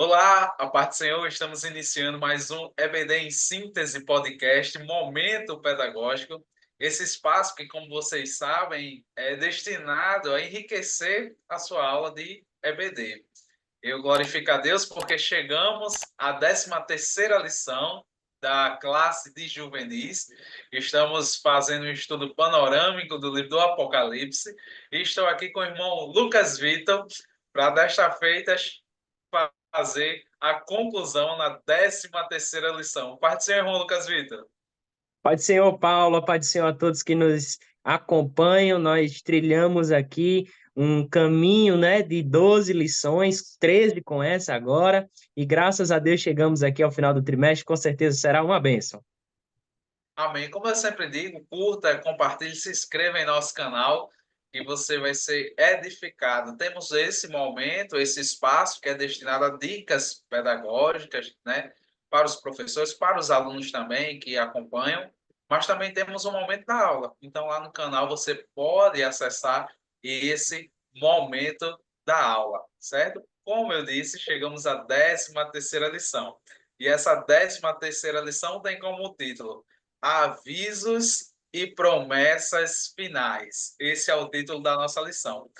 Olá, a paz do Senhor, estamos iniciando mais um EBD em Síntese Podcast, Momento Pedagógico. Esse espaço que, como vocês sabem, é destinado a enriquecer a sua aula de EBD. Eu glorifico a Deus porque chegamos à 13ª lição da classe de juvenis. Estamos fazendo um estudo panorâmico do livro do Apocalipse e estou aqui com o irmão Lucas Vitor para desta feita fazer a conclusão na 13ª lição. Pai do Senhor, irmão Lucas Vitor. Pai do Senhor, Paulo, Pai do Senhor a todos que nos acompanham. Nós trilhamos aqui um caminho, né, de 12 lições, 13 com essa agora, e graças a Deus chegamos aqui ao final do trimestre, com certeza será uma bênção. Amém. Como eu sempre digo, curta, compartilhe, se inscreva em nosso canal e você vai ser edificado. Temos esse momento, esse espaço que é destinado a dicas pedagógicas, né, para os professores, para os alunos também que acompanham, mas também temos um momento da aula. Então, lá no canal você pode acessar esse momento da aula, certo? Como eu disse, chegamos à 13ª lição. E essa 13ª lição tem como título Avisos e promessas finais. Esse é o título da nossa lição.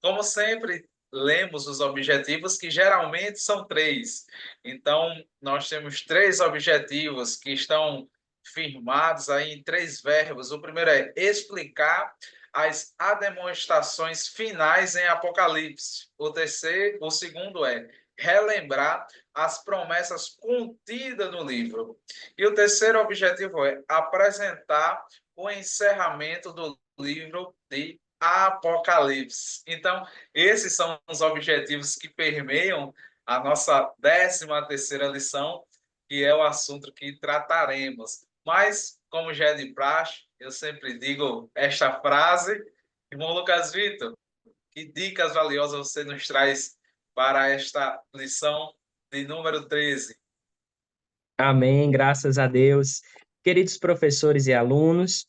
Como sempre, lemos os objetivos, que geralmente são três. Então, nós temos três objetivos que estão firmados aí em três verbos. O primeiro é explicar as demonstrações finais em Apocalipse. O segundo é relembrar as promessas contidas no livro. E o terceiro objetivo é apresentar o encerramento do livro de Apocalipse. Então, esses são os objetivos que permeiam a nossa 13ª lição, que é o assunto que trataremos. Mas, como já é de praxe, eu sempre digo esta frase. Irmão Lucas Vitor, que dicas valiosas você nos traz para esta lição de número 13? Amém, graças a Deus. Queridos professores e alunos,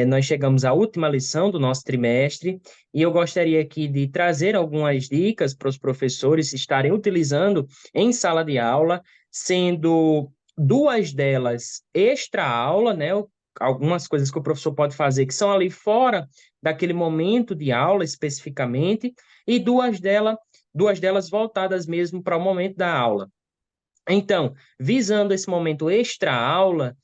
nós chegamos à última lição do nosso trimestre e eu gostaria aqui de trazer algumas dicas para os professores estarem utilizando em sala de aula, sendo duas delas extra-aula, né? Algumas coisas que o professor pode fazer que são ali fora daquele momento de aula especificamente, e duas delas voltadas mesmo para o momento da aula. Então, visando esse momento extra-aula,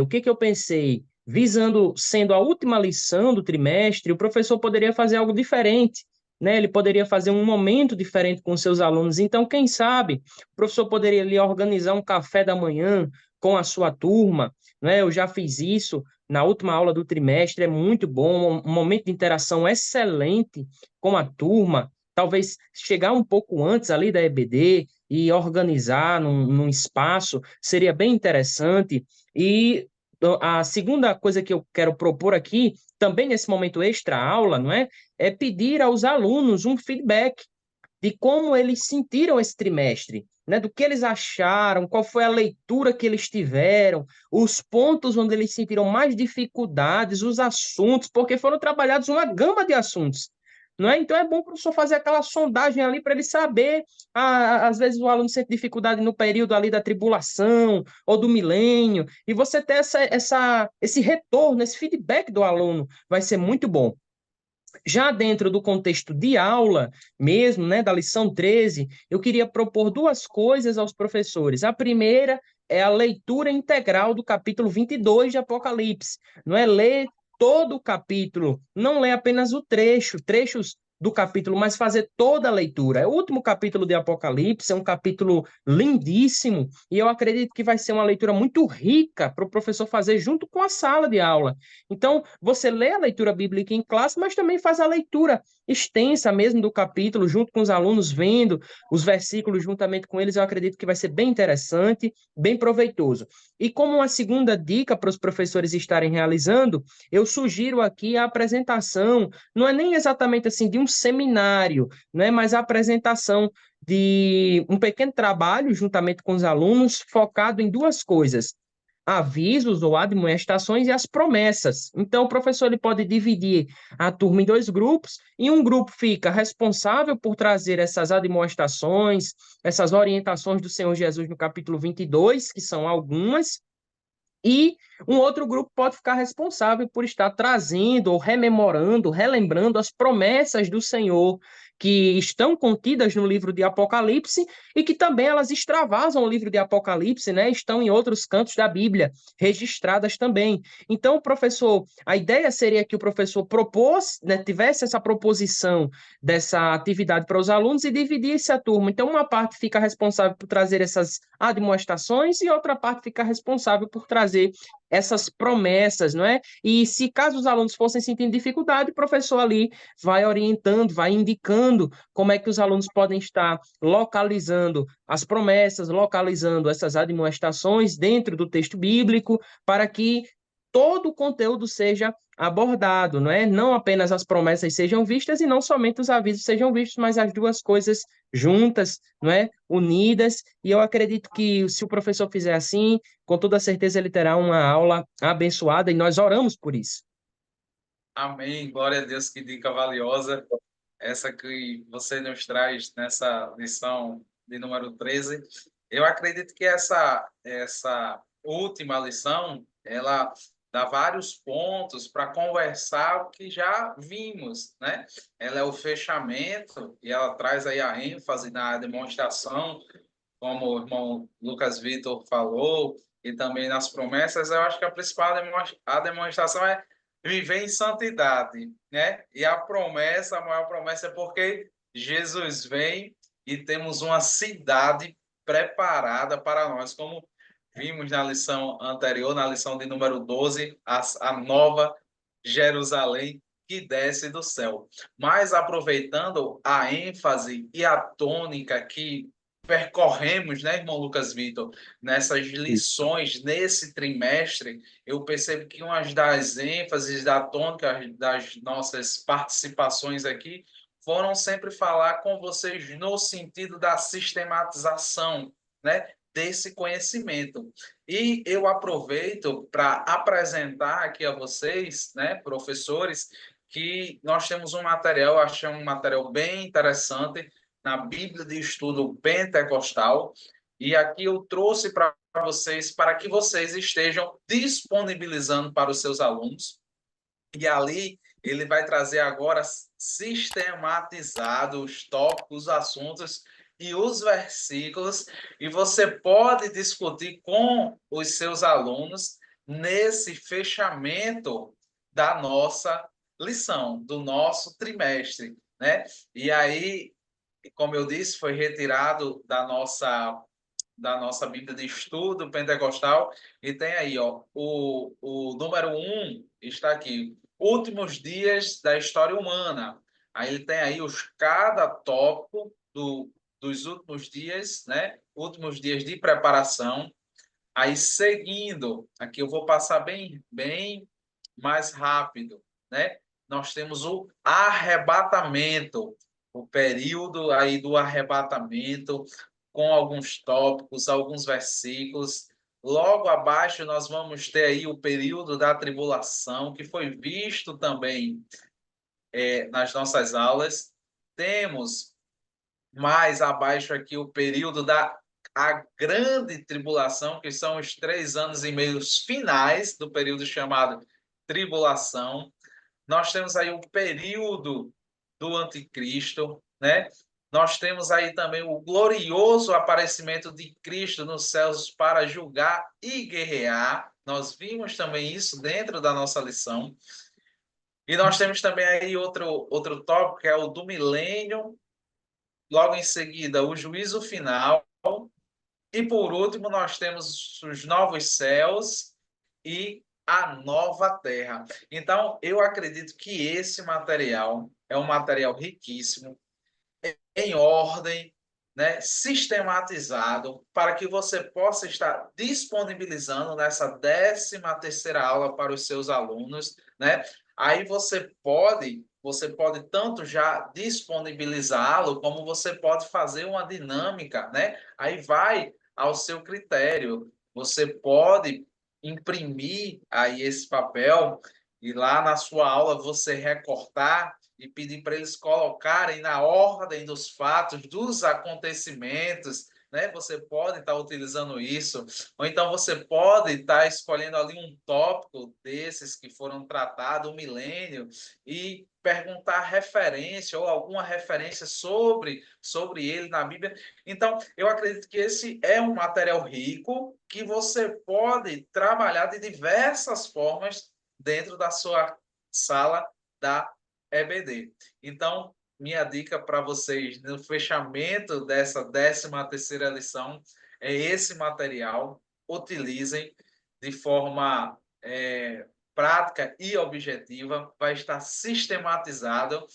o que que eu pensei? Visando, sendo a última lição do trimestre, o professor poderia fazer algo diferente, né? Ele poderia fazer um momento diferente com seus alunos. Então, quem sabe, o professor poderia ali organizar um café da manhã com a sua turma, né? Eu já fiz isso na última aula do trimestre, é muito bom, um momento de interação excelente com a turma. Talvez chegar um pouco antes ali da EBD, e organizar num espaço, seria bem interessante. E a segunda coisa que eu quero propor aqui, também nesse momento extra-aula, não é? É pedir aos alunos um feedback de como eles sentiram esse trimestre, né? Do que eles acharam, qual foi a leitura que eles tiveram, os pontos onde eles sentiram mais dificuldades, os assuntos, porque foram trabalhados uma gama de assuntos. Não é? Então é bom o professor fazer aquela sondagem ali para ele saber. Às vezes o aluno sente dificuldade no período ali da tribulação ou do milênio, e você ter esse retorno, esse feedback do aluno vai ser muito bom. Já dentro do contexto de aula mesmo, né, da lição 13, eu queria propor duas coisas aos professores. A primeira é a leitura integral do capítulo 22 de Apocalipse. Não é ler todo o capítulo, não ler apenas o trechos do capítulo, mas fazer toda a leitura. É o último capítulo de Apocalipse, é um capítulo lindíssimo, e eu acredito que vai ser uma leitura muito rica para o professor fazer junto com a sala de aula. Então, você lê a leitura bíblica em classe, mas também faz a leitura extensa mesmo do capítulo, junto com os alunos, vendo os versículos juntamente com eles. Eu acredito que vai ser bem interessante, bem proveitoso. E como uma segunda dica para os professores estarem realizando, eu sugiro aqui a apresentação, não é nem exatamente assim de um seminário, né, mas a apresentação de um pequeno trabalho juntamente com os alunos, focado em duas coisas. avisos ou admoestações e as promessas. Então, o professor ele pode dividir a turma em dois grupos, e um grupo fica responsável por trazer essas admoestações, essas orientações do Senhor Jesus no capítulo 22, que são algumas, e um outro grupo pode ficar responsável por estar trazendo ou rememorando, relembrando as promessas do Senhor que estão contidas no livro de Apocalipse e que também elas extravasam o livro de Apocalipse, né? Estão em outros cantos da Bíblia, registradas também. Então, professor, a ideia seria que o professor propôs, né, tivesse essa proposição dessa atividade para os alunos e dividisse a turma. Então, uma parte fica responsável por trazer essas admoestações e outra parte fica responsável por trazer essas promessas, não é? E se caso os alunos fossem sentindo dificuldade, o professor ali vai orientando, vai indicando como é que os alunos podem estar localizando as promessas, localizando essas admoestações dentro do texto bíblico, para que todo o conteúdo seja abordado, não é? Não apenas as promessas sejam vistas e não somente os avisos sejam vistos, mas as duas coisas juntas, não é? Unidas. E eu acredito que se o professor fizer assim, com toda certeza ele terá uma aula abençoada e nós oramos por isso. Amém. Glória a Deus, que dica valiosa essa que você nos traz nessa lição de número 13. Eu acredito que essa última lição, ela dá vários pontos para conversar o que já vimos, né? Ela é o fechamento e ela traz aí a ênfase na demonstração, como o irmão Lucas Vitor falou, e também nas promessas. Eu acho que a principal a demonstração é viver em santidade, né? E a promessa, a maior promessa é porque Jesus vem e temos uma cidade preparada para nós, como vimos na lição anterior, na lição de número 12, a nova Jerusalém que desce do céu. Mas aproveitando a ênfase e a tônica que percorremos, né, irmão Lucas Vitor, nessas lições, nesse trimestre, eu percebo que uma das ênfases da tônica das nossas participações aqui foram sempre falar com vocês no sentido da sistematização, né, desse conhecimento. E eu aproveito para apresentar aqui a vocês, né, professores, que nós temos um material, achei um material bem interessante, na Bíblia de Estudo Pentecostal, e aqui eu trouxe para vocês, para que vocês estejam disponibilizando para os seus alunos, e ali ele vai trazer agora sistematizado os tópicos, os assuntos e os versículos, e você pode discutir com os seus alunos nesse fechamento da nossa lição, do nosso trimestre, né? E aí, como eu disse, foi retirado da nossa Bíblia de Estudo Pentecostal, e tem aí, ó, o número 1 está aqui, Últimos Dias da História Humana. Aí ele tem aí cada tópico dos últimos dias, né? Últimos dias de preparação. Aí, seguindo, aqui eu vou passar bem mais rápido, né? Nós temos o arrebatamento, o período aí do arrebatamento, com alguns tópicos, alguns versículos. Logo abaixo, nós vamos ter aí o período da tribulação, que foi visto também nas nossas aulas. Temos mais abaixo aqui o período da a grande tribulação, que são os 3 anos e meio finais do período chamado tribulação. Nós temos aí o período do anticristo, né? Nós temos aí também o glorioso aparecimento de Cristo nos céus para julgar e guerrear. Nós vimos também isso dentro da nossa lição. E nós temos também aí outro tópico, que é o do milênio, logo em seguida o juízo final, e por último nós temos os novos céus e a nova terra. Então, eu acredito que esse material é um material riquíssimo, em ordem, né, sistematizado, para que você possa estar disponibilizando nessa 13ª aula para os seus alunos, né? Aí você pode tanto já disponibilizá-lo, como você pode fazer uma dinâmica, né? Aí vai ao seu critério. Você pode imprimir aí esse papel e lá na sua aula você recortar e pedir para eles colocarem na ordem dos fatos, dos acontecimentos, né? Você pode estar utilizando isso, ou então você pode estar escolhendo ali um tópico desses que foram tratados, o milênio, e perguntar referência ou alguma referência sobre ele na Bíblia. Então, eu acredito que esse é um material rico que você pode trabalhar de diversas formas dentro da sua sala da EBD. Então, minha dica para vocês no fechamento dessa 13ª lição é esse material. Utilizem de forma prática e objetiva, vai estar sistematizado.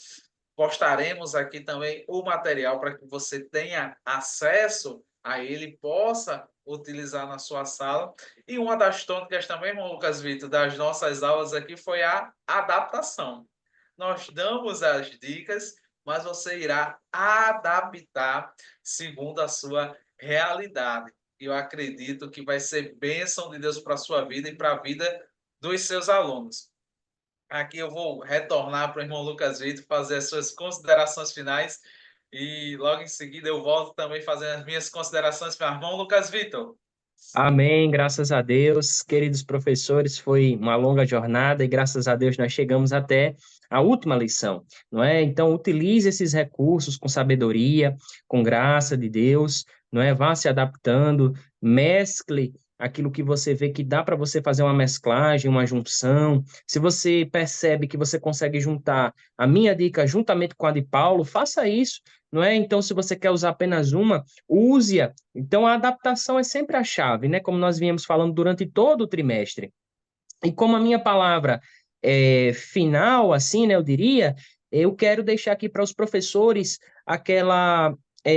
Postaremos aqui também o material para que você tenha acesso a ele, possa utilizar na sua sala. E uma das tônicas também, irmão Lucas Vitor, das nossas aulas aqui foi a adaptação. Nós damos as dicas, mas você irá adaptar segundo a sua realidade. E eu acredito que vai ser bênção de Deus para a sua vida e para a vida dos seus alunos. Aqui eu vou retornar para o irmão Lucas Vitor fazer as suas considerações finais e logo em seguida eu volto também fazendo as minhas considerações para o irmão Lucas Vitor. Amém, graças a Deus, queridos professores, foi uma longa jornada e graças a Deus nós chegamos até a última lição, não é? Então, utilize esses recursos com sabedoria, com graça de Deus, não é? Vá se adaptando, mescle aquilo que você vê que dá para você fazer uma mesclagem, uma junção. Se você percebe que você consegue juntar a minha dica juntamente com a de Paulo, faça isso, não é? Então, se você quer usar apenas uma, use-a. Então, a adaptação é sempre a chave, né? Como nós viemos falando durante todo o trimestre. E como a minha palavra é final, assim, né? Eu diria, eu quero deixar aqui para os professores aquela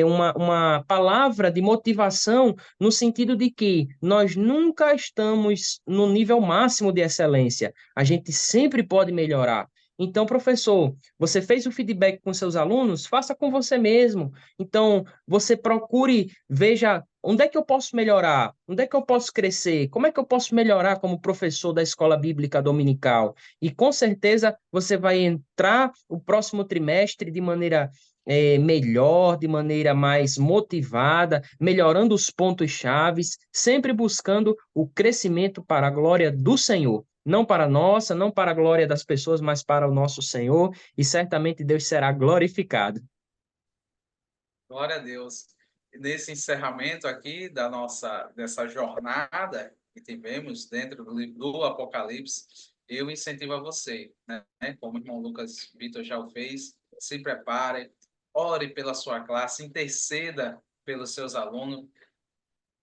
uma palavra de motivação no sentido de que nós nunca estamos no nível máximo de excelência. A gente sempre pode melhorar. Então, professor, você fez o feedback com seus alunos? Faça com você mesmo. Então, você procure, veja onde é que eu posso melhorar, onde é que eu posso crescer, como é que eu posso melhorar como professor da escola bíblica dominical. E com certeza você vai entrar o próximo trimestre de maneira melhor, de maneira mais motivada, melhorando os pontos chaves, sempre buscando o crescimento para a glória do Senhor. Não para a nossa, não para a glória das pessoas, mas para o nosso Senhor, e certamente Deus será glorificado. Glória a Deus. E nesse encerramento aqui dessa jornada que tivemos dentro do livro do Apocalipse, eu incentivo a você, né? Como o irmão Lucas Vitor já o fez, se prepare, ore pela sua classe, interceda pelos seus alunos.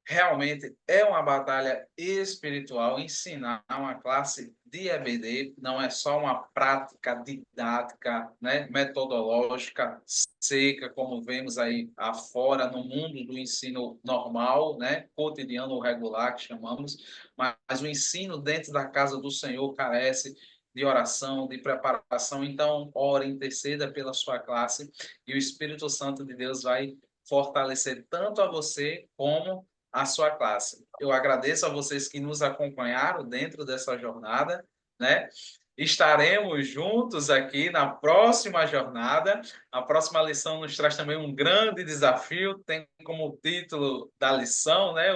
Realmente é uma batalha espiritual. Ensinar uma classe de EBD não é só uma prática didática, né, metodológica seca, como vemos aí afora no mundo do ensino normal, né, cotidiano ou regular, que chamamos, mas o ensino dentro da casa do Senhor carece de oração, de preparação. Então, ore, interceda pela sua classe e o Espírito Santo de Deus vai fortalecer tanto a você como a sua classe. Eu agradeço a vocês que nos acompanharam dentro dessa jornada, né? Estaremos juntos aqui na próxima jornada. A próxima lição nos traz também um grande desafio, tem como título da lição, né?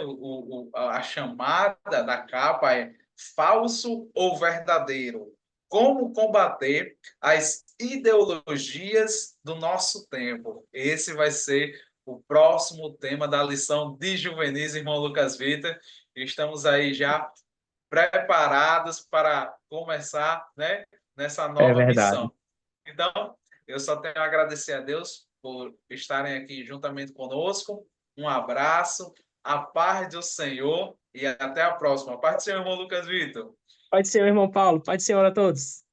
A chamada da capa é Falso ou Verdadeiro? Como combater as ideologias do nosso tempo? Esse vai ser o próximo tema da lição de juvenis, irmão Lucas Vitor. Estamos aí já preparados para começar, né, nessa É nova verdade. missão. Então, eu só tenho a agradecer a Deus por estarem aqui juntamente conosco. Um abraço, a paz do Senhor e até a próxima. A paz do Senhor, irmão Lucas Vitor. Pode ser, irmão Paulo. Pode ser, a todos.